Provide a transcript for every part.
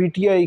PTI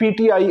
PTI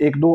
1-2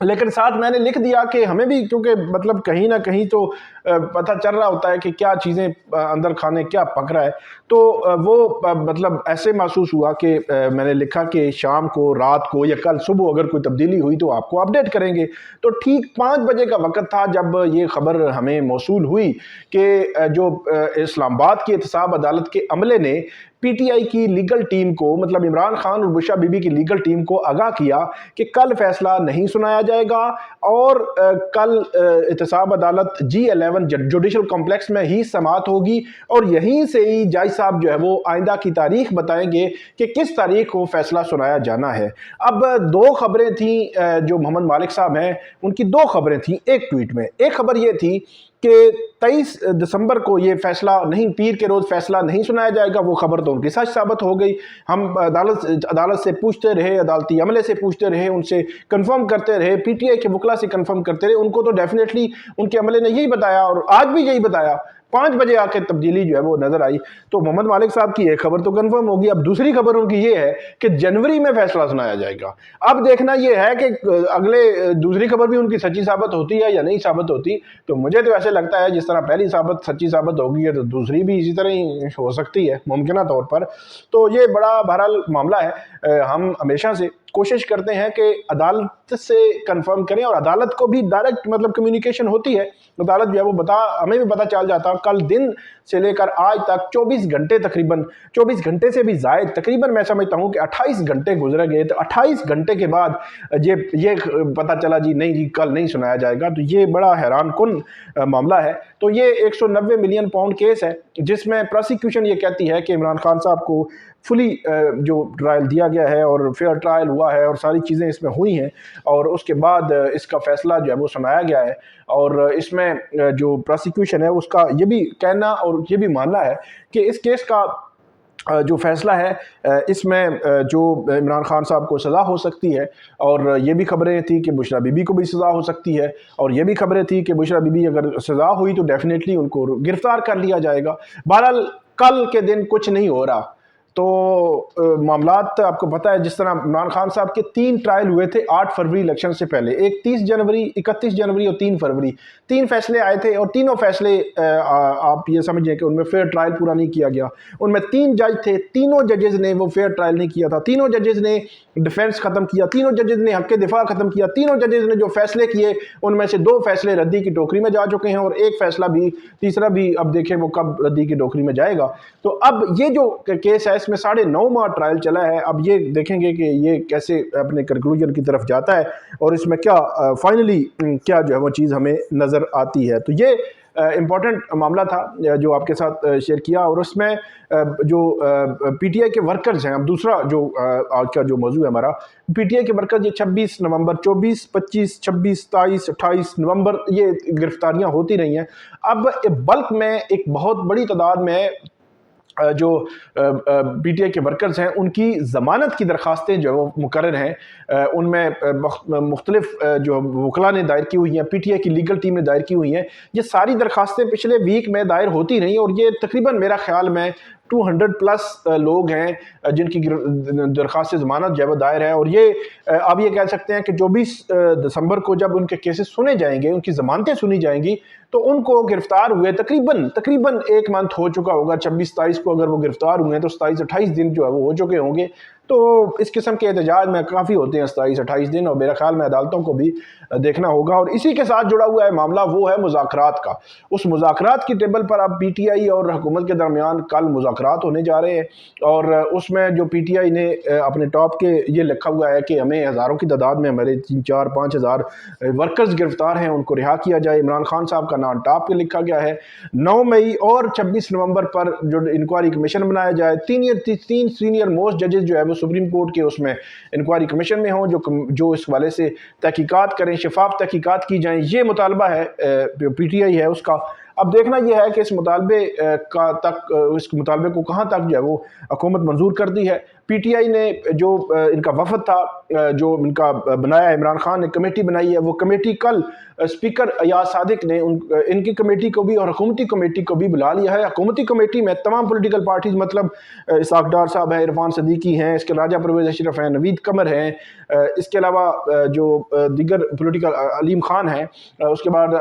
لیکن ساتھ میں نے لکھ دیا کہ ہمیں بھی کیونکہ مطلب کہیں نہ کہیں تو پتہ چل رہا ہوتا ہے کہ کیا چیزیں اندر کھانے کیا پک رہا ہے، تو وہ مطلب ایسے محسوس ہوا کہ میں نے لکھا کہ شام کو، رات کو یا کل صبح اگر کوئی تبدیلی ہوئی تو آپ کو اپڈیٹ کریں گے۔ تو ٹھیک 5 بجے کا وقت تھا جب یہ خبر ہمیں موصول ہوئی کہ جو اسلام آباد کی احتساب عدالت کے عملے نے پی ٹی آئی کی لیگل ٹیم کو، مطلب عمران خان اور بشرا بی بی کی لیگل ٹیم کو آگاہ کیا کہ کل فیصلہ نہیں سنایا جائے گا اور کل احتساب عدالت G11 جوڈیشل کمپلیکس میں ہی سماعت ہوگی، اور یہیں سے ہی جج صاحب جو ہے وہ آئندہ کی تاریخ بتائیں گے کہ کس تاریخ کو فیصلہ سنایا جانا ہے۔ اب 2 خبریں تھیں جو محمد مالک صاحب ہیں ان کی 2 خبریں تھیں ایک ٹویٹ میں۔ ایک خبر یہ تھی کہ 23 دسمبر کو یہ فیصلہ نہیں، پیر کے روز فیصلہ نہیں سنایا جائے گا، وہ خبر تو ان کی سچ ثابت ہو گئی۔ ہم عدالت سے پوچھتے رہے، عدالتی عملے سے پوچھتے رہے، ان سے کنفرم کرتے رہے، پی ٹی آئی کے وکلا سے کنفرم کرتے رہے، ان کو تو ڈیفینیٹلی ان کے عملے نے یہی بتایا اور آج بھی یہی بتایا۔ 5 بجے آ کے تبدیلی جو ہے وہ نظر آئی، تو محمد مالک صاحب کی ایک خبر تو کنفرم ہوگی۔ اب دوسری خبر ان کی یہ ہے کہ جنوری میں فیصلہ سنایا جائے گا۔ اب دیکھنا یہ ہے کہ اگلے دوسری خبر بھی ان کی سچی ثابت ہوتی ہے یا نہیں ثابت ہوتی، تو مجھے تو ایسے لگتا ہے جس طرح پہلی سچی ثابت ہوگی ہے تو دوسری بھی اسی طرح ہی ہو سکتی ہے ممکنہ طور پر۔ تو یہ بڑا بہرحال معاملہ ہے۔ ہم ہمیشہ سے کوشش کرتے ہیں کہ عدالت سے کنفرم کریں، اور عدالت کو بھی ڈائریکٹ مطلب کمیونیکیشن ہوتی ہے، عدالت جو ہے وہ ہمیں بھی پتہ چل جاتا۔ کل دن سے لے کر آج تک 24 گھنٹے، تقریباً 24 گھنٹے سے بھی زائد، تقریباً میں سمجھتا ہوں کہ 28 گھنٹے گزرے گئے، تو 28 گھنٹے کے بعد یہ پتہ چلا جی نہیں جی کل نہیں سنایا جائے گا۔ تو یہ بڑا حیران کن معاملہ ہے۔ تو یہ 190 ملین پاؤنڈ کیس ہے جس میں پروسیکیوشن یہ کہتی ہے کہ عمران خان صاحب کو فلی جو ٹرائل دیا گیا ہے اور فیئر ٹرائل ہوا ہے اور ساری چیزیں اس میں ہوئی ہیں، اور اس کے بعد اس کا فیصلہ جو ہے وہ سنایا گیا ہے۔ اور اس میں جو پروسیکیوشن ہے اس کا یہ بھی کہنا اور یہ بھی ماننا ہے کہ اس کیس کا جو فیصلہ ہے اس میں جو عمران خان صاحب کو سزا ہو سکتی ہے، اور یہ بھی خبریں تھیں کہ بشرا بی بی کو بھی سزا ہو سکتی ہے، اور یہ بھی خبریں تھیں کہ بشرا بی بی اگر سزا ہوئی تو ڈیفینیٹلی ان کو گرفتار کر لیا جائے گا۔ بہرحال کل کے دن کچھ نہیں ہو رہا، تو معاملات آپ کو پتہ ہے جس طرح عمران خان صاحب کے 3 ٹرائل ہوئے تھے 8 فروری الیکشن سے پہلے، ایک 30 جنوری، 31 جنوری اور 3 فروری، 3 فیصلے آئے تھے، اور تینوں فیصلے آپ یہ سمجھیں کہ ان میں فیئر ٹرائل پورا نہیں کیا گیا۔ ان میں 3 جج تھے، تینوں ججز نے وہ فیئر ٹرائل نہیں کیا تھا، تینوں ججز نے ڈیفینس ختم کیا، تینوں ججز نے حق دفاع ختم کیا، تینوں ججز نے جو فیصلے کیے ان میں سے 2 فیصلے ردی کی ٹوکری میں جا چکے ہیں، اور ایک فیصلہ بھی، تیسرا بھی اب دیکھیں وہ کب ردی کی ٹوکری میں جائے گا۔ تو اب یہ جو کیس ہے اس میں 9.5 ماہ ٹرائل چلا ہے، اب یہ دیکھیں گے کہ یہ کیسے اپنے کنکلوژن کی طرف جاتا ہے اور اس میں کیا فائنلی کیا جو ہے وہ چیز ہمیں نظر آتی ہے۔ تو یہ امپورٹنٹ معاملہ تھا جو آپ کے ساتھ شیئر کیا، اور اس میں جو پی ٹی آئی کے ورکرز ہیں، اب دوسرا جو آج کا جو موضوع ہے ہمارا، پی ٹی آئی کے ورکرز یہ 26 نومبر، 24، 25، 26، 27، 28 نومبر یہ گرفتاریاں ہوتی رہی ہیں۔ اب بلک میں ایک بہت بڑی تعداد میں جو پی ٹی آئی کے ورکرز ہیں ان کی ضمانت کی درخواستیں جو وہ مقرر ہیں، ان میں مختلف جو وکلا نے دائر کی ہوئی ہیں، پی ٹی آئی کی لیگل ٹیم نے دائر کی ہوئی ہیں، یہ ساری درخواستیں پچھلے ویک میں دائر ہوتی رہیں، اور یہ تقریباً میرا خیال میں 200+ لوگ ہیں جن کی درخواست ضمانت جو ہے وہ دائر ہے، اور یہ آپ یہ کہہ سکتے ہیں کہ 24 دسمبر کو جب ان کے کیسز سنے جائیں گے، ان کی ضمانتیں سنی جائیں گی، تو ان کو گرفتار ہوئے تقریباً 1 منتھ ہو چکا ہوگا۔ 26-27 کو اگر وہ گرفتار ہوئے ہیں تو 27-28 دن جو ہے وہ ہو چکے ہوں گے۔ تو اس قسم کے احتجاج میں کافی ہوتے ہیں 27-28 دن، اور میرا خیال میں عدالتوں کو بھی دیکھنا ہوگا۔ اور اسی کے ساتھ جڑا ہوا ہے معاملہ وہ ہے مذاکرات کا۔ اس مذاکرات کی ٹیبل پر اب پی ٹی آئی اور حکومت کے درمیان کل مذاکرات ہونے جا رہے ہیں، اور اس میں جو پی ٹی آئی نے اپنے ٹاپ کے یہ لکھا ہوا ہے کہ ہمیں ہزاروں کی تعداد میں ہمارے 3-4-5 ہزار ورکرز گرفتار ہیں، ان کو رہا کیا جائے۔ عمران خان صاحب کا نام ٹاپ پہ لکھا گیا ہے۔ 9 مئی اور 26 نومبر پر جو انکوائری کمیشن بنایا جائے، 3 سینئر موسٹ ججز جو ہے وہ سپریم کورٹ کے اس میں انکوائری کمیشن میں ہوں جو اس والے سے تحقیقات کریں، شفاف تحقیقات کی جائیں، یہ مطالبہ ہے پی ٹی آئی ہے اس کا۔ اب دیکھنا یہ ہے کہ اس مطالبے اس مطالبے کو کہاں تک جو ہے وہ حکومت منظور کرتی ہے۔ پی ٹی آئی نے جو ان کا وفد تھا جو ان کا بنایا، عمران خان نے کمیٹی بنائی ہے، وہ کمیٹی کل اسپیکر ایاز صادق نے ان کی کمیٹی کو بھی اور حکومتی کمیٹی کو بھی بلا لیا ہے۔ حکومتی کمیٹی میں تمام پولیٹیکل پارٹیز، مطلب اسحاق ڈار صاحب ہیں، عرفان صدیقی ہیں، اس کے راجہ پرویز اشرف ہیں، نوید قمر ہیں، اس کے علاوہ جو دیگر پولیٹیکل علیم خان ہیں، اس کے بعد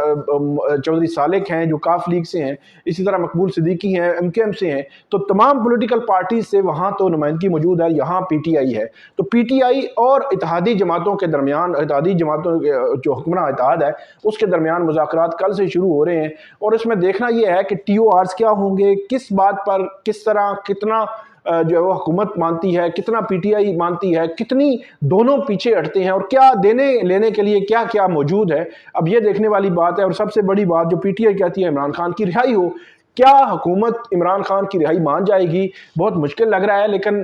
چودھری سالک ہیں جو کاف لیگ سے ہیں، اسی طرح مقبول صدیقی ہیں ایم کے ایم سے ہیں۔ تو تمام پولیٹیکل پارٹیز سے وہاں تو نمائندگی موجود ہے، یہاں پی ٹی آئی ہے۔ تو پی ٹی آئی اور اتحادی جماعتوں کے درمیان، اتحادی جماعتوں جو حکمراں اتحاد ہے اس کے درمیان مذاکرات کل سے شروع ہو رہے ہیں، اور اس میں دیکھنا یہ ہے کہ ٹی او آرز کیا ہوں گے، کس بات پر، کس طرح، کتنا جو ہے وہ حکومت مانتی ہے، کتنا پی ٹی آئی مانتی ہے، کتنی دونوں پیچھے ہٹتے ہیں، اور کیا دینے لینے کے لیے کیا کیا موجود ہے۔ اب یہ دیکھنے والی بات ہے، اور سب سے بڑی بات جو پی ٹی آئی کہتی ہے عمران خان کی رہائی ہو، کیا حکومت عمران خان کی رہائی مان جائے گی؟ بہت مشکل لگ رہا ہے، لیکن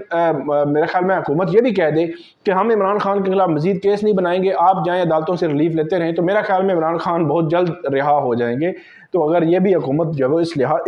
میرے خیال میں حکومت یہ بھی کہہ دے کہ ہم عمران خان کے خلاف مزید کیس نہیں بنائیں گے، آپ جائیں عدالتوں سے ریلیف لیتے رہیں، تو میرا خیال میں عمران خان بہت جلد رہا ہو جائیں گے۔ تو اگر یہ بھی حکومت جو ہے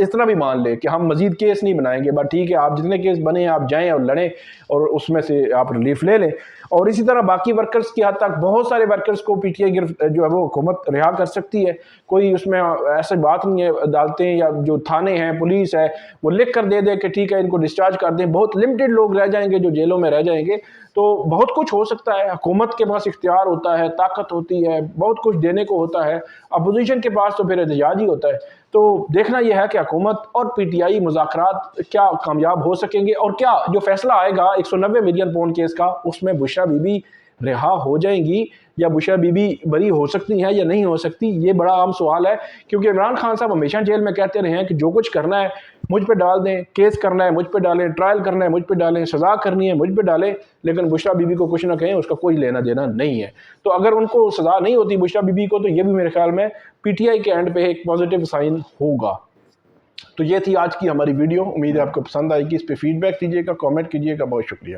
اس طرح بھی مان لے کہ ہم مزید کیس نہیں بنائیں گے، بس ٹھیک ہے آپ جتنے کیس بنے آپ جائیں اور لڑیں اور اس میں سے آپ ریلیف لے لیں، اور اسی طرح باقی ورکرز کی حد تک بہت سارے ورکرز کو پی ٹی آئی جو ہے وہ حکومت رہا کر سکتی ہے، کوئی اس میں ایسے بات نہیں ہے۔ عدالتیں یا جو تھانے ہیں، پولیس ہے، وہ لکھ کر دے دے کہ ٹھیک ہے ان کو ڈسچارج کر دیں، بہت لمیٹڈ لوگ رہ جائیں گے جو جیلوں میں رہ جائیں گے۔ تو بہت کچھ ہو سکتا ہے، حکومت کے پاس اختیار ہوتا ہے، طاقت ہوتی ہے، بہت کچھ دینے کو ہوتا ہے، اپوزیشن کے پاس تو پھر احتجاج ہی ہوتا ہے۔ تو دیکھنا یہ ہے کہ حکومت اور پی ٹی آئی مذاکرات کیا کامیاب ہو سکیں گے، اور کیا جو فیصلہ آئے گا 190 ملین پاؤنڈ کیس کا، اس میں بشریٰ بی بی رہا ہو جائیں گی یا بشریٰ بی بی بری ہو سکتی ہیں یا نہیں ہو سکتی، یہ بڑا عام سوال ہے۔ کیونکہ عمران خان صاحب ہمیشہ جیل میں کہتے رہے ہیں کہ جو کچھ کرنا ہے مجھ پہ ڈال دیں، کیس کرنا ہے مجھ پہ ڈالیں، ٹرائل کرنا ہے مجھ پہ ڈالیں، سزا کرنی ہے مجھ پہ ڈالیں، لیکن بشریٰ بی بی کو کچھ نہ کہیں، اس کا کوئی لینا دینا نہیں ہے۔ تو اگر ان کو سزا نہیں ہوتی بشریٰ بی بی کو، تو یہ بھی میرے خیال میں پی ٹی آئی کے اینڈ پہ ایک پازیٹیو سائن ہوگا۔ تو یہ تھی آج کی ہماری ویڈیو، امید ہے آپ کو پسند آئے گی۔ اس پہ فیڈ بیک دیجیے گا، کامنٹ کیجیے گا۔ بہت شکریہ۔